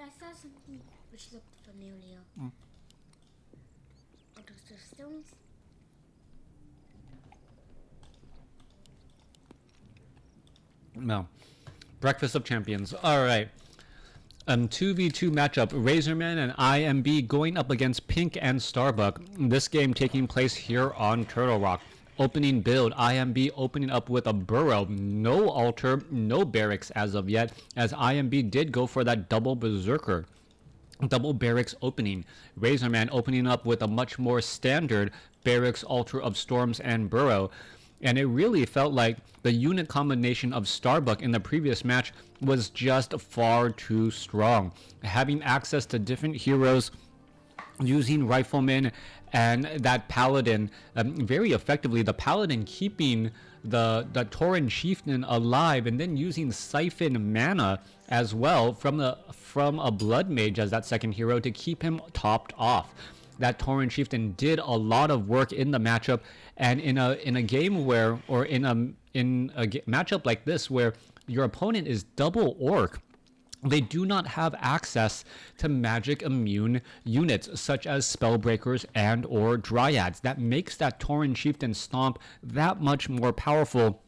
I saw something which looked familiar. Are those the stones? No. Breakfast of Champions. Alright. 2v2 matchup. Razorman and IMB going up against Pink and Starbuck. This game taking place here on Turtle Rock. Opening build. IMB opening up with a Burrow. No altar, no barracks as of yet, as IMB did go for that double Berserker. Double barracks opening. Razorman opening up with a much more standard barracks, altar of Storms and Burrow. And it really felt like the unit combination of Starbuck in the previous match was just far too strong. Having access to different heroes, using Rifleman and that Paladin very effectively. The Paladin keeping the Tauren Chieftain alive, and then using Siphon mana as well from a Blood Mage as that second hero to keep him topped off. That Tauren Chieftain did a lot of work in the matchup, and in a game where, or in a matchup like this where your opponent is double Orc, they do not have access to magic immune units such as Spellbreakers and or Dryads. That makes that Tauren Chieftain Stomp that much more powerful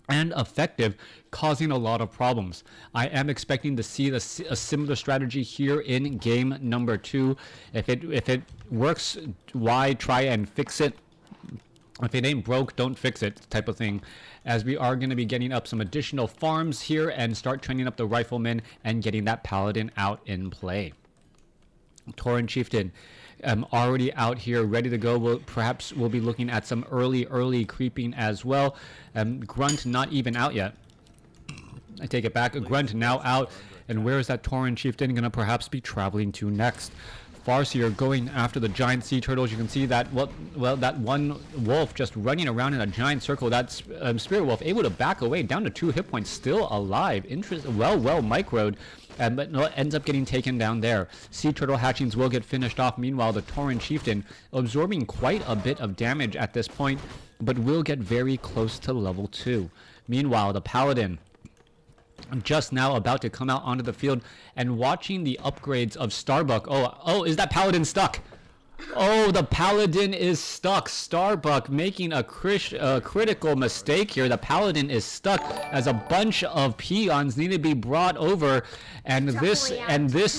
and effective, causing a lot of problems. I am expecting to see a similar strategy here in game number 2. If it works, why try and fix it? If it ain't broke, don't fix it type of thing, as we are going to be getting up some additional farms here and start training up the Riflemen and getting that Paladin out in play. Tauren Chieftain already out here ready to go. Perhaps we'll be looking at some early creeping as well. Grunt not even out yet. I take it back. Grunt now out. And where is that Tauren Chieftain going to perhaps be traveling to next? Farseer going after the giant sea turtles. You can see that that one wolf just running around in a giant circle. That's Spirit Wolf able to back away down to 2 hit points, still alive. Well microed, but no, ends up getting taken down there. Sea turtle hatchings will get finished off. Meanwhile, the Tauren Chieftain absorbing quite a bit of damage at this point, but will get very close to level 2. Meanwhile, the Paladin just now about to come out onto the field and watching the upgrades of Starbuck. Oh, is that Paladin stuck? Oh, the Paladin is stuck. Starbuck making a critical mistake here. The Paladin is stuck as a bunch of peons need to be brought over, and this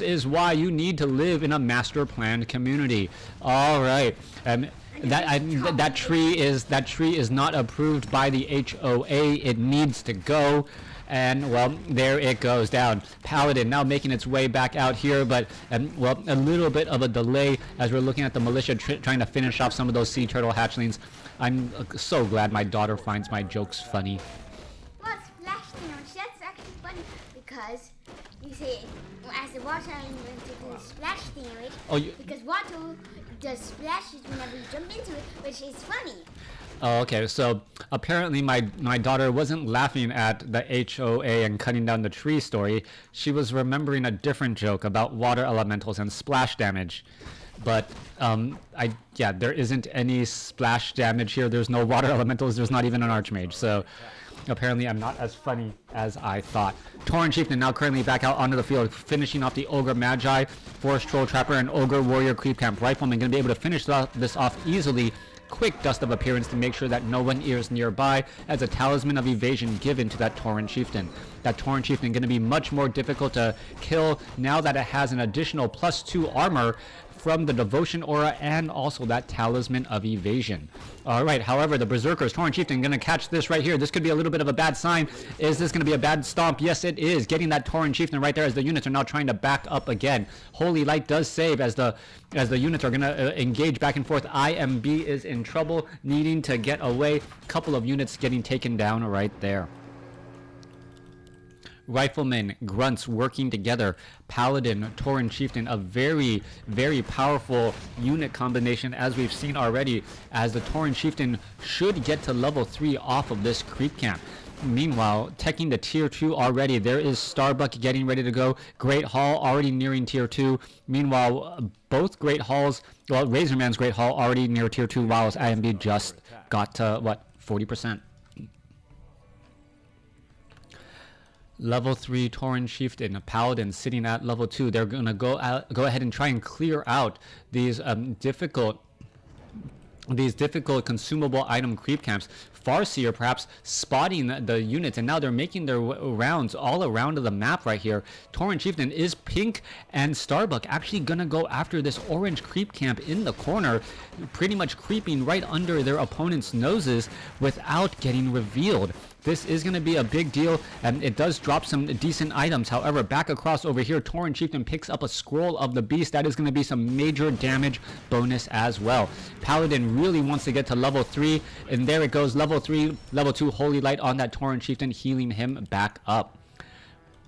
is why you need to live in a master planned community. All right. That tree is not approved by the HOA. It needs to go. And, well, there it goes down. Paladin now making its way back out here, but, well, a little bit of a delay as we're looking at the militia trying to finish off some of those sea turtle hatchlings. I'm so glad my daughter finds my jokes funny. Well, splash damage, that's actually funny, because you say, as the water element to do splash damage, because water does splashes whenever you jump into it, which is funny. Oh, okay. So apparently my daughter wasn't laughing at the HOA and cutting down the tree story. She was remembering a different joke about water elementals and splash damage. But yeah, there isn't any splash damage here. There's no water elementals. There's not even an Archmage. So apparently I'm not as funny as I thought. Tauren Chieftain now currently back out onto the field, finishing off the Ogre Magi, Forest Troll Trapper, and Ogre Warrior Creep Camp Rifleman. Going to be able to finish this off easily. Quick dust of appearance to make sure that no one is nearby, as a talisman of evasion given to that Tauren Chieftain. That Tauren Chieftain going to be much more difficult to kill now that it has an additional +2 armor from the Devotion Aura and also that Talisman of Evasion. Alright, however, the Berserkers, Tauren Chieftain going to catch this right here. This could be a little bit of a bad sign. Is this going to be a bad stomp? Yes, it is. Getting that Tauren Chieftain right there as the units are now trying to back up again. Holy Light does save as the units are going to engage back and forth. IMB is in trouble, needing to get away. Couple of units getting taken down right there. Riflemen, Grunts working together. Paladin, Tauren Chieftain, a very, very powerful unit combination as we've seen already, as the Tauren Chieftain should get to level 3 off of this creep camp. Meanwhile, teching the tier 2 already. There is Starbuck getting ready to go. Great Hall already nearing tier 2. Meanwhile, both Great Halls, well, Razorman's Great Hall already near tier 2, while IMB just got to, what, 40%. Level 3 Tauren Chieftain, a Paladin sitting at level 2. They're gonna go ahead and try and clear out these difficult consumable item creep camps. Farseer perhaps spotting the units, and now they're making their rounds all around the map right here. Tauren Chieftain, is Pink and Starbuck actually gonna go after this orange creep camp in the corner, pretty much creeping right under their opponent's noses without getting revealed? This is going to be a big deal, and it does drop some decent items. However, back across over here, Tauren Chieftain picks up a Scroll of the Beast. That is going to be some major damage bonus as well. Paladin really wants to get to level 3, and there it goes, level 3, level 2 Holy Light on that Tauren Chieftain, healing him back up.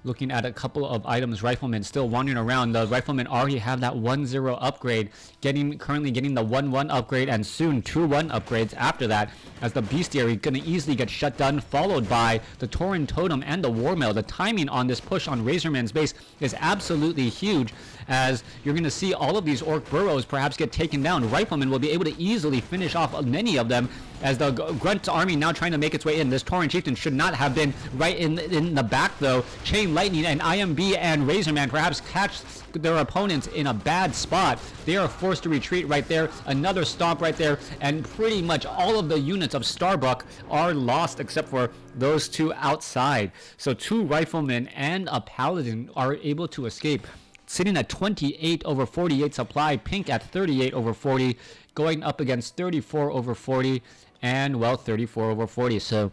Looking at a couple of items, Rifleman still wandering around. The Riflemen already have that 1-0 upgrade, currently getting the 1-1 upgrade, and soon 2-1 upgrades after that, as the Bestiary going to easily get shut down, followed by the Tauren Totem and the War Mail. The timing on this push on Razorman's base is absolutely huge, as you're going to see all of these Orc burrows perhaps get taken down. Riflemen will be able to easily finish off many of them, as the Grunt army now trying to make its way in. This Tauren Chieftain should not have been right in the back, though. Chain Lightning and IMB and Razorman perhaps catch their opponents in a bad spot. They are forced to retreat right there. Another stomp right there, and pretty much all of the units of Starbuck are lost except for those two outside. So 2 Riflemen and a Paladin are able to escape, sitting at 28 over 48 supply. Pink at 38 over 40, going up against 34 over 40, and well, 34 over 40. So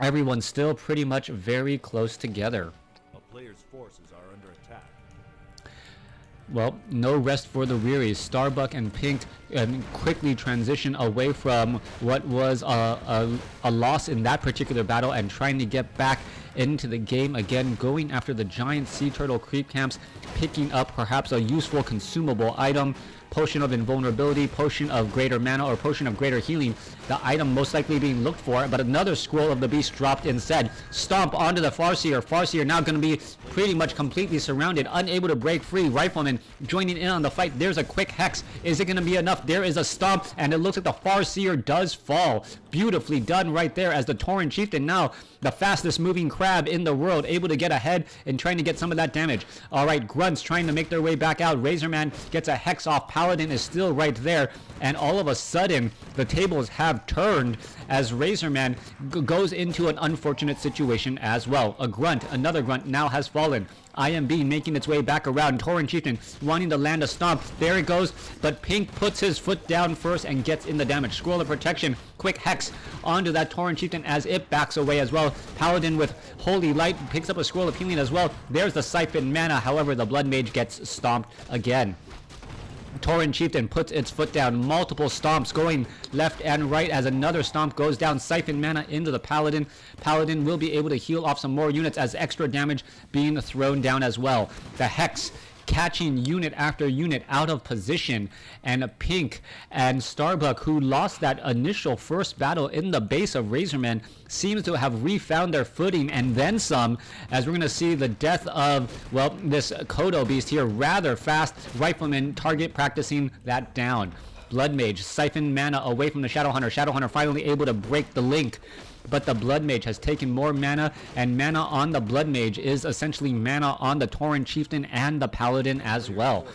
everyone's still pretty much very close together. A player's forces are under attack. Well, no rest for the weary. Starbuck and Pink quickly transition away from what was a loss in that particular battle, and trying to get back into the game again, going after the giant sea turtle creep camps, picking up perhaps a useful consumable item. Potion of Invulnerability, Potion of Greater Mana, or Potion of Greater Healing, the item most likely being looked for, but another Scroll of the Beast dropped instead. Stomp onto the Farseer. Farseer now going to be pretty much completely surrounded, unable to break free. Rifleman joining in on the fight. There's a quick Hex. Is it going to be enough? There is a Stomp, and it looks like the Farseer does fall. Beautifully done right there, as the Tauren Chieftain, now the fastest moving crab in the world, able to get ahead and trying to get some of that damage. Alright, Grunts trying to make their way back out. Razorman gets a Hex off. Paladin is still right there, and all of a sudden the tables have turned, as Razorman goes into an unfortunate situation as well. Another Grunt now has fallen. IMB making its way back around. Tauren Chieftain wanting to land a stomp. There it goes, but Pink puts his foot down first and gets in the damage. Scroll of Protection, quick Hex onto that Tauren Chieftain as it backs away as well. Paladin with Holy Light picks up a Scroll of Healing as well. There's the Siphon Mana, however the Blood Mage gets stomped again. Tauren Chieftain puts its foot down. Multiple stomps going left and right as another stomp goes down. Siphon Mana into the Paladin. Paladin will be able to heal off some more units, as extra damage being thrown down as well. The Hex catching unit after unit out of position, and Pink and Starbuck, who lost that initial first battle in the base of Razorman, seems to have refound their footing and then some, as we're going to see the death of, well, this Kodo beast here rather fast. Rifleman target practicing that down. Blood Mage, Siphon Mana away from the Shadowhunter. Shadowhunter finally able to break the link, but the Blood Mage has taken more mana, and mana on the Blood Mage is essentially mana on the Tauren Chieftain and the Paladin as well.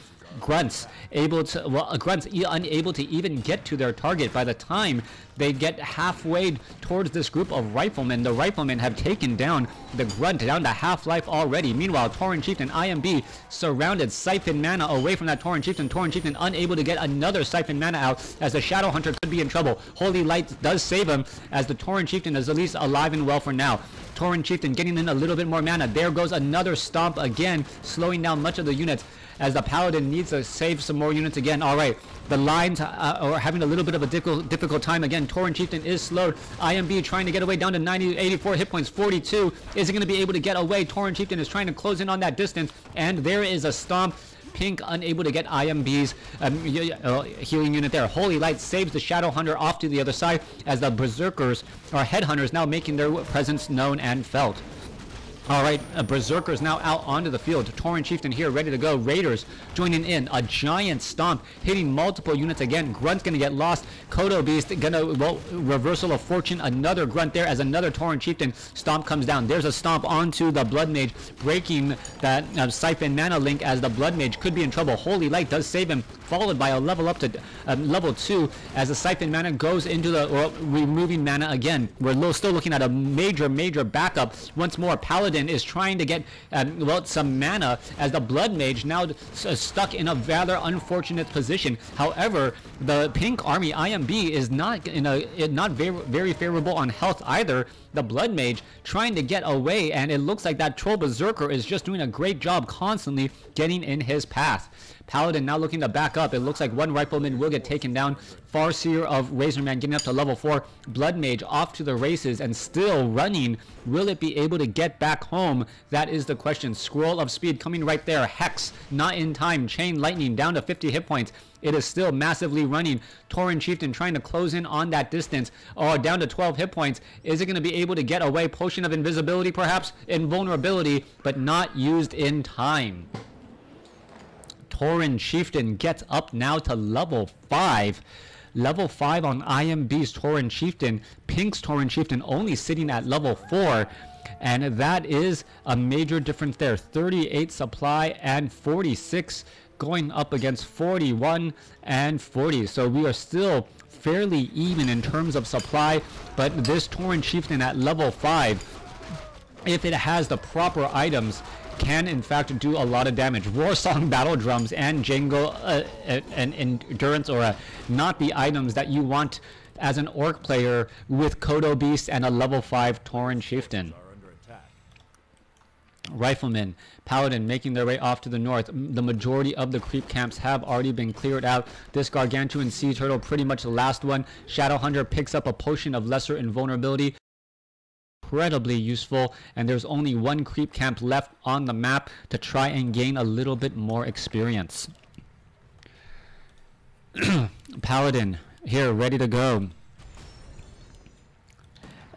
Grunts unable to even get to their target. By the time they get halfway towards this group of Riflemen, the Riflemen have taken down the Grunt down to half-life already. Meanwhile, Tauren Chieftain IMB surrounded. Siphon Mana away from that Tauren Chieftain. Tauren Chieftain unable to get another Siphon Mana out, as the Shadowhunter could be in trouble. Holy Light does save him, as the Tauren Chieftain is at least alive and well for now. Tauren Chieftain getting in a little bit more mana. There goes another stomp again, slowing down much of the units, as the Paladin needs to save some more units again. Alright, the lines are having a little bit of a difficult time again. Tauren Chieftain is slowed. IMB trying to get away down to 84 hit points, 42. Is he going to be able to get away? Tauren Chieftain is trying to close in on that distance, and there is a stomp. Pink unable to get IMB's healing unit there. Holy Light saves the Shadowhunter off to the other side, as the Berserkers, or Headhunters, now making their presence known and felt. All right, Berserker's now out onto the field. Tauren Chieftain here, ready to go. Raiders joining in. A giant stomp, hitting multiple units again. Grunt's going to get lost. Kodo Beast going to, well, reversal of fortune. Another Grunt there as another Tauren Chieftain stomp comes down. There's a stomp onto the Blood Mage, breaking that Siphon mana link as the Blood Mage could be in trouble. Holy Light does save him, followed by a level up to level 2 as the Siphon mana goes into the, or removing mana again. We're still looking at a major backup. Once more, Paladin is trying to get well, some mana as the Blood Mage now stuck in a rather unfortunate position. However, the pink army IMB is not in a not very favorable on health either. The Blood Mage trying to get away, and it looks like that Troll Berserker is just doing a great job constantly getting in his path. Paladin now looking to back up. It looks like one Rifleman will get taken down. Farseer of Razorman getting up to level 4. Blood Mage off to the races and still running. Will it be able to get back home? That is the question. Scroll of Speed coming right there. Hex not in time. Chain Lightning down to 50 hit points. It is still massively running. Tauren Chieftain trying to close in on that distance. Oh, down to 12 hit points. Is it going to be able to get away? Potion of Invisibility perhaps? Invulnerability, but not used in time. Tauren Chieftain gets up now to level 5. Level 5 on IMB's Tauren Chieftain. Pink's Tauren Chieftain only sitting at level 4. And that is a major difference there. 38 supply and 46 going up against 41 and 40. So we are still fairly even in terms of supply. But this Tauren Chieftain at level 5, if it has the proper items, can in fact do a lot of damage. Warsong Battle Drums and Jango and Endurance Aura, not the items that you want as an Orc player with Kodo Beast and a level 5 Tauren Chieftain. Riflemen, Paladin making their way off to the north. The majority of the creep camps have already been cleared out. This Gargantuan Sea Turtle, pretty much the last one. Shadowhunter picks up a potion of lesser invulnerability. Incredibly useful, and there's only one creep camp left on the map to try and gain a little bit more experience. Paladin here, ready to go.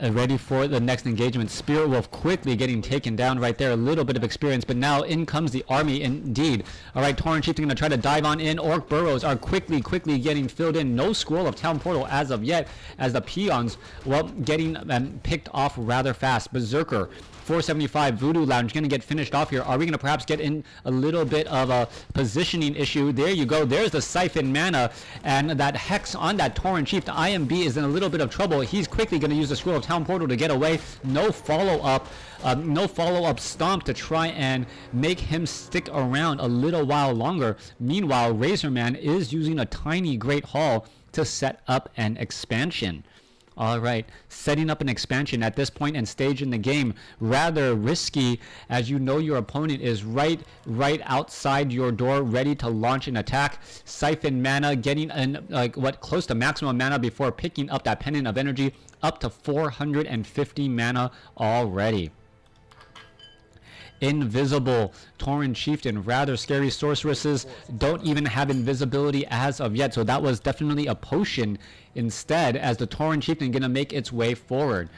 Ready for the next engagement. Spirit Wolf quickly getting taken down right there. A little bit of experience, but now in comes the army indeed. All right, Tauren Chieftain going to try to dive on in. Orc burrows are quickly getting filled in. No Scroll of Town Portal as of yet, as the peons, well, getting picked off rather fast. Berserker, 475, Voodoo Lounge going to get finished off here. Are we going to perhaps get in a little bit of a positioning issue? There you go. There's the Siphon mana, and that Hex on that Tauren Chief. The IMB is in a little bit of trouble. He's quickly going to use the Scroll of Town Portal to get away. No follow-up stomp to try and make him stick around a little while longer. Meanwhile, Razorman is using a tiny Great Hall to set up an expansion. All right, setting up an expansion at this point and stage in the game, rather risky, as you know your opponent is right outside your door, ready to launch an attack. Siphon mana, getting close to maximum mana before picking up that Pendant of Energy, up to 450 mana already. Invisible Tauren Chieftain, rather scary sorceresses, don't even have invisibility as of yet, so that was definitely a potion instead, as the Tauren Chieftain gonna make its way forward.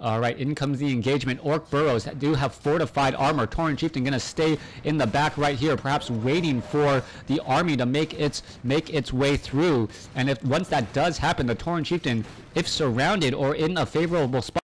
All right, in comes the engagement. Orc burrows do have fortified armor. Tauren Chieftain gonna stay in the back right here, perhaps waiting for the army to make its way through. And if once that does happen, the Tauren Chieftain, if surrounded or in a favorable spot,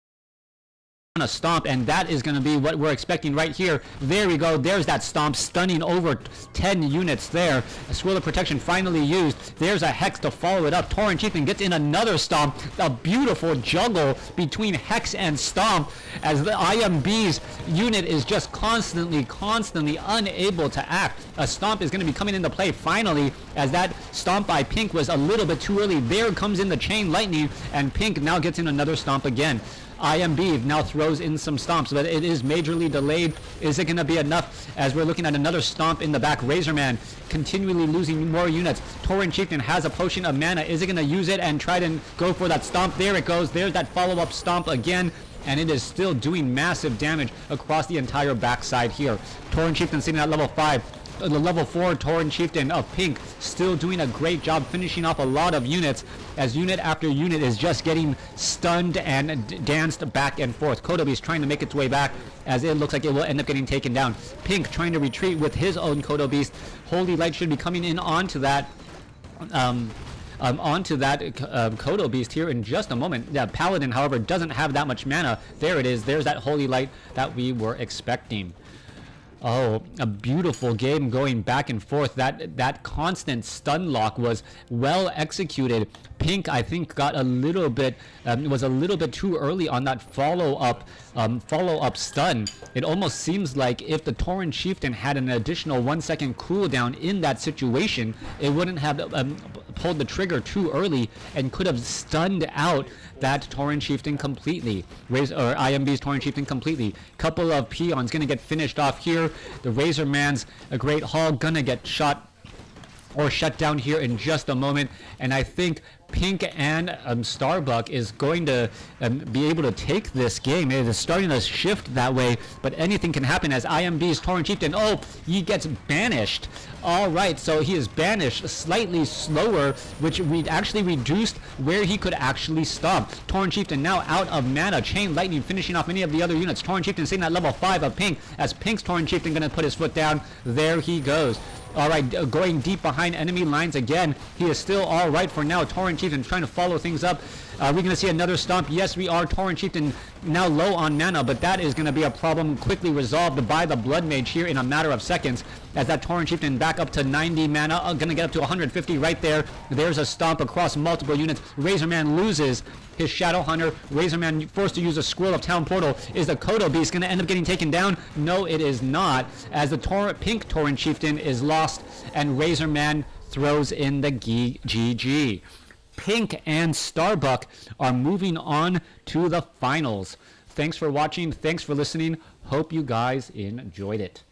a stomp, and that is going to be what we're expecting right here. There we go. There's that stomp, stunning over 10 units there. A Swirl of Protection finally used. There's a Hex to follow it up. Tauren Chieftain gets in another stomp. A beautiful juggle between Hex and stomp, as the IMB's unit is just constantly unable to act. A stomp is going to be coming into play finally, as that stomp by Pink was a little bit too early. There comes in the Chain Lightning, and Pink now gets in another stomp again. IMB now throws in some stomps, but it is majorly delayed. Is it going to be enough, as we're looking at another stomp in the back? Razorman continually losing more units. Tauren Chieftain has a potion of mana. Is it going to use it and try to go for that stomp? There it goes. There's that follow-up stomp again, and it is still doing massive damage across the entire backside here. Tauren Chieftain sitting at level 5. the level 4 Tauren Chieftain of Pink still doing a great job finishing off a lot of units, as unit after unit is just getting stunned and danced back and forth. Kodobeast trying to make its way back, as it looks like it will end up getting taken down. Pink trying to retreat with his own Kodobeast. Holy Light should be coming in onto that Kodobeast here in just a moment. Yeah, Paladin, however, doesn't have that much mana. There it is. There's that Holy Light that we were expecting. Oh, a beautiful game going back and forth. That constant stun lock was well executed. Pink, I think, got a little bit was a little bit too early on that follow-up stun. It almost seems like if the Tauren Chieftain had an additional 1 second cooldown in that situation, it wouldn't have pulled the trigger too early and could have stunned out that Tauren Chieftain completely. IMB's Tauren Chieftain completely. Couple of peons gonna get finished off here. The Razor Man's a Great Hall gonna get shot or shut down here in just a moment, and I think Pink and Starbuck is going to be able to take this game. It is starting to shift that way, but anything can happen as IMB's Tauren Chieftain, oh, he gets banished. All right, so he is banished slightly slower, which actually reduced where he could actually stomp. Tauren Chieftain now out of mana. Chain Lightning finishing off many of the other units. Tauren Chieftain sitting at level 5 of Pink, as Pink's Tauren Chieftain going to put his foot down. There he goes. All right, going deep behind enemy lines again. He is still all right for now. Tauren Chieftain trying to follow things up. Are we going to see another stomp? Yes, we are. Tauren Chieftain now low on mana, but that is going to be a problem quickly resolved by the Blood Mage here in a matter of seconds, as that Tauren Chieftain back up to 90 mana, going to get up to 150 right there. There's a stomp across multiple units. Razorman loses his Shadow Hunter. Razorman forced to use a Scroll of Town Portal. Is the Kodobeast going to end up getting taken down? No, it is not, as the Pink Tauren Chieftain is lost, and Razorman throws in the GG. Pink and Starbuck are moving on to the finals. Thanks for watching. Thanks for listening. Hope you guys enjoyed it.